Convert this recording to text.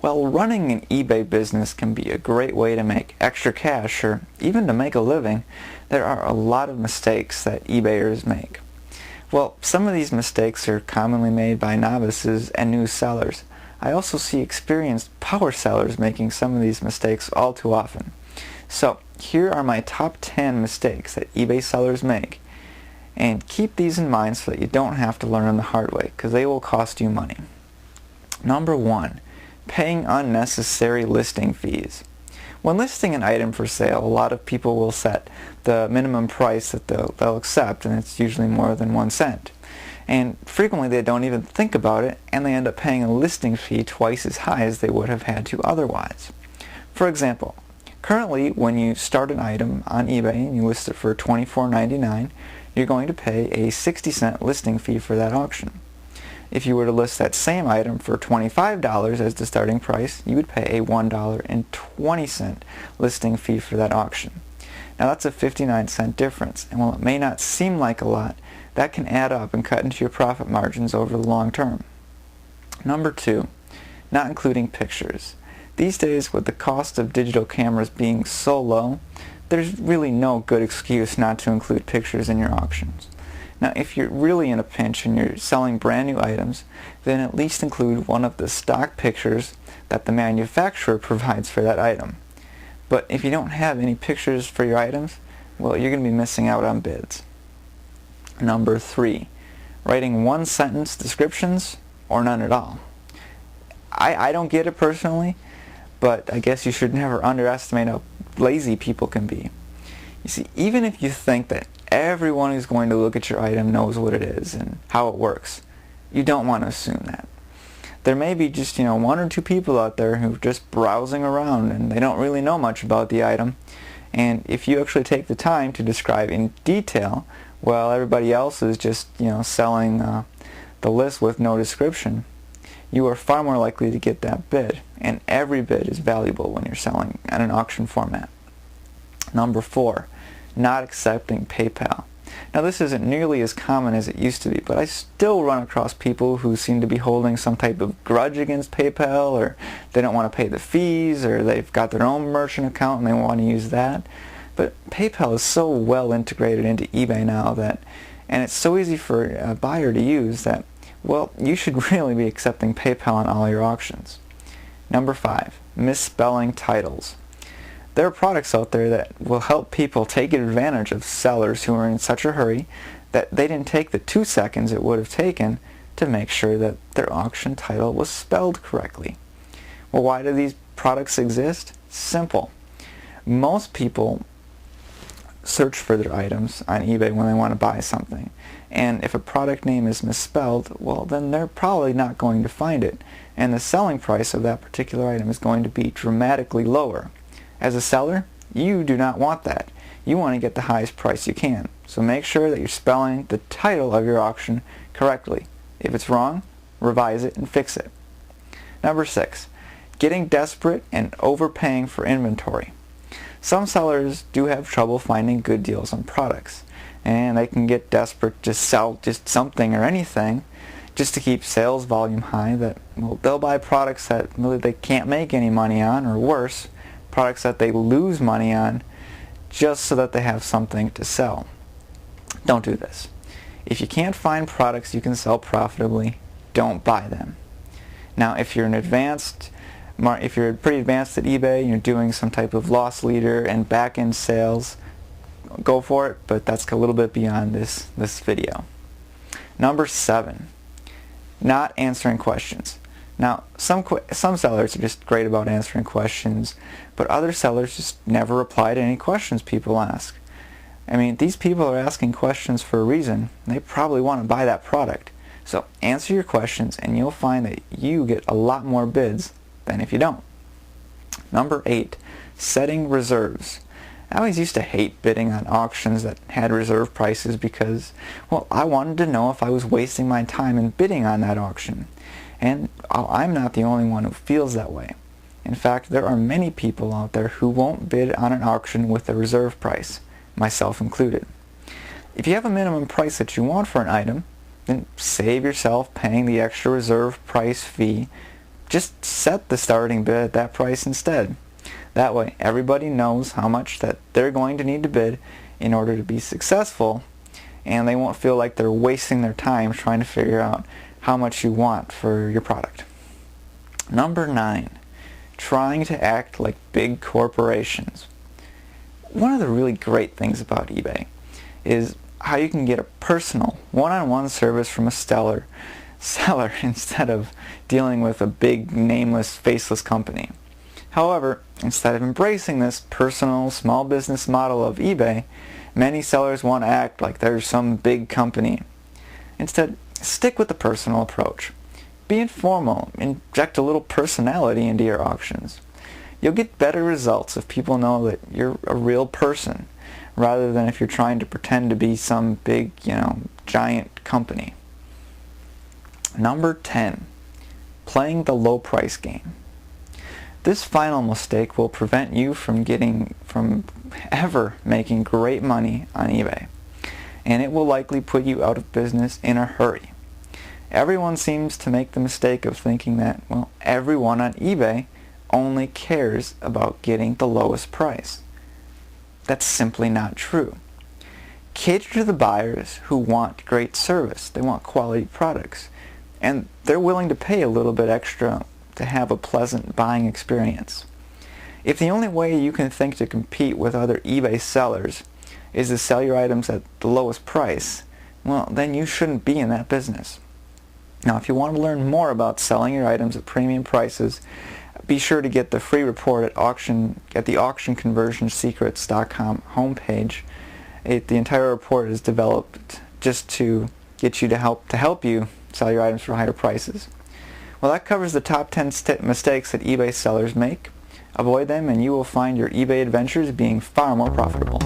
While running an eBay business can be a great way to make extra cash or even to make a living, there are a lot of mistakes that eBayers make. Well, some of these mistakes are commonly made by novices and new sellers. I also see experienced power sellers making some of these mistakes all too often. So, here are my top 10 mistakes that eBay sellers make. And keep these in mind so that you don't have to learn them the hard way, because they will cost you money. Number 1. Paying unnecessary listing fees. When listing an item for sale, a lot of people will set the minimum price that they'll accept, and it's usually more than 1 cent. And frequently they don't even think about it, and they end up paying a listing fee twice as high as they would have had to otherwise. For example, currently when you start an item on eBay and you list it for $24.99, you're going to pay a 60-cent listing fee for that auction. If you were to list that same item for $25 as the starting price, you would pay a $1.20 listing fee for that auction. Now that's a 59-cent difference, and while it may not seem like a lot, that can add up and cut into your profit margins over the long term. Number 2, not including pictures. These days, with the cost of digital cameras being so low, there's really no good excuse not to include pictures in your auctions. Now, if you're really in a pinch and you're selling brand new items, then at least include one of the stock pictures that the manufacturer provides for that item. But if you don't have any pictures for your items, well, you're going to be missing out on bids. Number 3, writing one-sentence descriptions or none at all. I don't get it personally, but I guess you should never underestimate how lazy people can be. You see, even if you think that everyone who's going to look at your item knows what it is and how it works, you don't want to assume that. There may be just, 1 or 2 people out there who are just browsing around and they don't really know much about the item. And if you actually take the time to describe in detail, while everybody else is just, selling the list with no description, you are far more likely to get that bid. And every bid is valuable when you're selling at an auction format. Number 4, not accepting PayPal. Now this isn't nearly as common as it used to be, but I still run across people who seem to be holding some type of grudge against PayPal, or they don't want to pay the fees, or they've got their own merchant account and they want to use that. But PayPal is so well integrated into eBay now and it's so easy for a buyer to use that, well, you should really be accepting PayPal on all your auctions. Number 5, misspelling titles. There are products out there that will help people take advantage of sellers who are in such a hurry that they didn't take the 2 seconds it would have taken to make sure that their auction title was spelled correctly. Well, why do these products exist? Simple. Most people search for their items on eBay when they want to buy something. And if a product name is misspelled, well, then they're probably not going to find it. And the selling price of that particular item is going to be dramatically lower. As a seller, you do not want that. You want to get the highest price you can. So make sure that you're spelling the title of your auction correctly. If it's wrong, revise it and fix it. Number 6, getting desperate and overpaying for inventory. Some sellers do have trouble finding good deals on products, and they can get desperate to sell just something or anything just to keep sales volume high. That, well, they'll buy products that really they can't make any money on, or worse, products that they lose money on just so that they have something to sell. Don't do this. If you can't find products you can sell profitably, don't buy them. Now, if you're pretty advanced at eBay and you're doing some type of loss leader and back-end sales, go for it, but that's a little bit beyond this video. Number 7, not answering questions. Now, some sellers are just great about answering questions, but other sellers just never reply to any questions people ask. I mean, these people are asking questions for a reason. They probably want to buy that product. So answer your questions and you'll find that you get a lot more bids than if you don't. Number 8, setting reserves. I always used to hate bidding on auctions that had reserve prices because, well, I wanted to know if I was wasting my time in bidding on that auction. And I'm not the only one who feels that way. In fact, there are many people out there who won't bid on an auction with a reserve price, myself included. If you have a minimum price that you want for an item, then save yourself paying the extra reserve price fee just set the starting bid at that price instead. That way everybody knows how much that they're going to need to bid in order to be successful, and they won't feel like they're wasting their time trying to figure out how much you want for your product. Number 9, trying to act like big corporations. One of the really great things about eBay is how you can get a personal, one-on-one service from a seller instead of dealing with a big, nameless, faceless company. However, instead of embracing this personal, small business model of eBay, many sellers want to act like they're some big company. Instead, stick with the personal approach. Be informal, inject a little personality into your auctions. You'll get better results if people know that you're a real person, rather than if you're trying to pretend to be some big, giant company. Number 10, playing the low price game. This final mistake will prevent you from ever making great money on eBay, and it will likely put you out of business in a hurry. Everyone seems to make the mistake of thinking that, everyone on eBay only cares about getting the lowest price. That's simply not true. Cater to the buyers who want great service. They want quality products, and they're willing to pay a little bit extra to have a pleasant buying experience. If the only way you can think to compete with other eBay sellers is to sell your items at the lowest price, then you shouldn't be in that business. Now, if you want to learn more about selling your items at premium prices, be sure to get the free report at the auctionconversionsecrets.com homepage. The entire report is developed just to get you to help you sell your items for higher prices. Well, that covers the top 10 mistakes that eBay sellers make. Avoid them and you will find your eBay adventures being far more profitable.